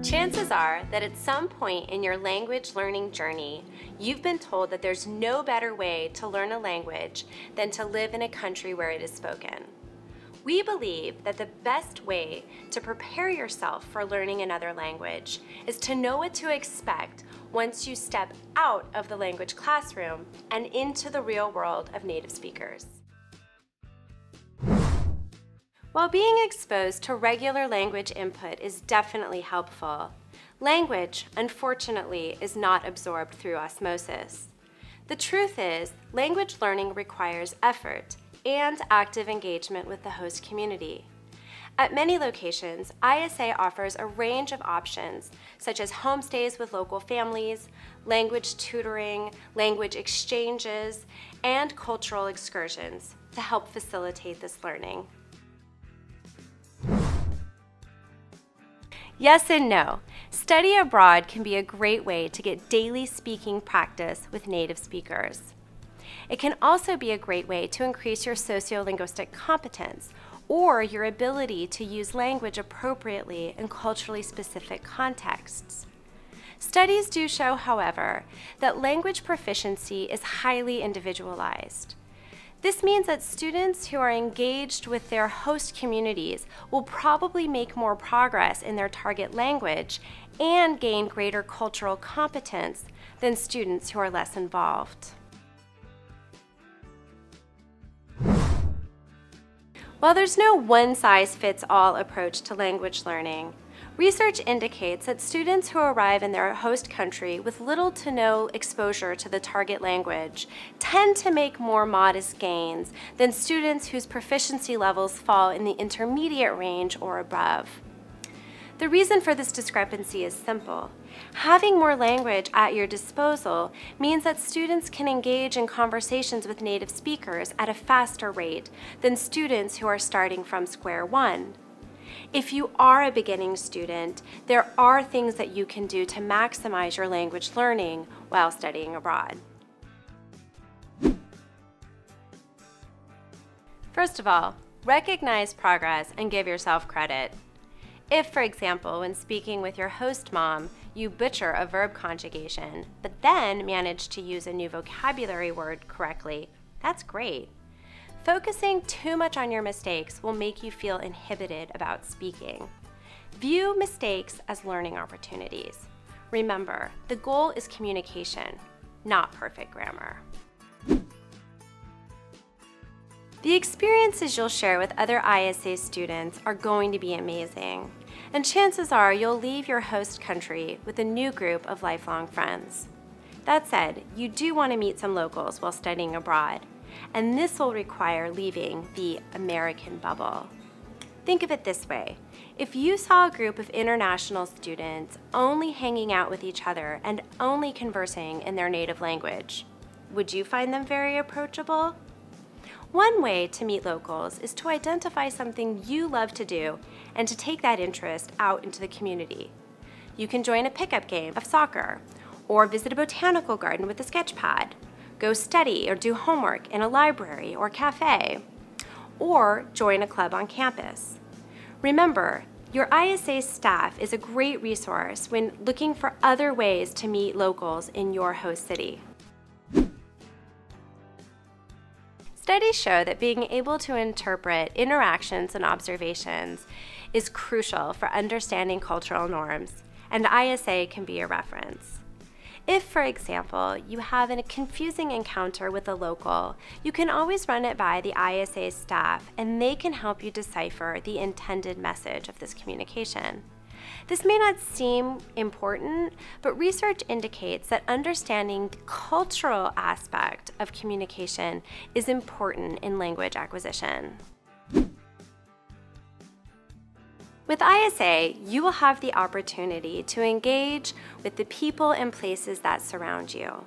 Chances are that at some point in your language learning journey, you've been told that there's no better way to learn a language than to live in a country where it is spoken. We believe that the best way to prepare yourself for learning another language is to know what to expect once you step out of the language classroom and into the real world of native speakers. While being exposed to regular language input is definitely helpful, language, unfortunately, is not absorbed through osmosis. The truth is, language learning requires effort and active engagement with the host community. At many locations, ISA offers a range of options, such as homestays with local families, language tutoring, language exchanges, and cultural excursions to help facilitate this learning. Yes and no. Study abroad can be a great way to get daily speaking practice with native speakers. It can also be a great way to increase your sociolinguistic competence or your ability to use language appropriately in culturally specific contexts. Studies do show, however, that language proficiency is highly individualized. This means that students who are engaged with their host communities will probably make more progress in their target language and gain greater cultural competence than students who are less involved. While there's no one-size-fits-all approach to language learning, research indicates that students who arrive in their host country with little to no exposure to the target language tend to make more modest gains than students whose proficiency levels fall in the intermediate range or above. The reason for this discrepancy is simple. Having more language at your disposal means that students can engage in conversations with native speakers at a faster rate than students who are starting from square one. If you are a beginning student, there are things that you can do to maximize your language learning while studying abroad. First of all, recognize progress and give yourself credit. If, for example, when speaking with your host mom, you butcher a verb conjugation, but then manage to use a new vocabulary word correctly, that's great. Focusing too much on your mistakes will make you feel inhibited about speaking. View mistakes as learning opportunities. Remember, the goal is communication, not perfect grammar. The experiences you'll share with other ISA students are going to be amazing, and chances are you'll leave your host country with a new group of lifelong friends. That said, you do want to meet some locals while studying abroad, and this will require leaving the American bubble. Think of it this way. If you saw a group of international students only hanging out with each other and only conversing in their native language, would you find them very approachable? One way to meet locals is to identify something you love to do and to take that interest out into the community. You can join a pickup game of soccer, or visit a botanical garden with a sketch pad, go study or do homework in a library or cafe, or join a club on campus. Remember, your ISA staff is a great resource when looking for other ways to meet locals in your host city. Studies show that being able to interpret interactions and observations is crucial for understanding cultural norms, and ISA can be a reference. If, for example, you have a confusing encounter with a local, you can always run it by the ISA staff, and they can help you decipher the intended message of this communication. This may not seem important, but research indicates that understanding the cultural aspect of communication is important in language acquisition. With ISA, you will have the opportunity to engage with the people and places that surround you.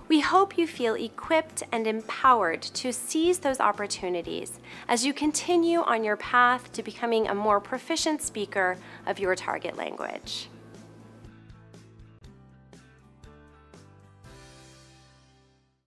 We hope you feel equipped and empowered to seize those opportunities as you continue on your path to becoming a more proficient speaker of your target language.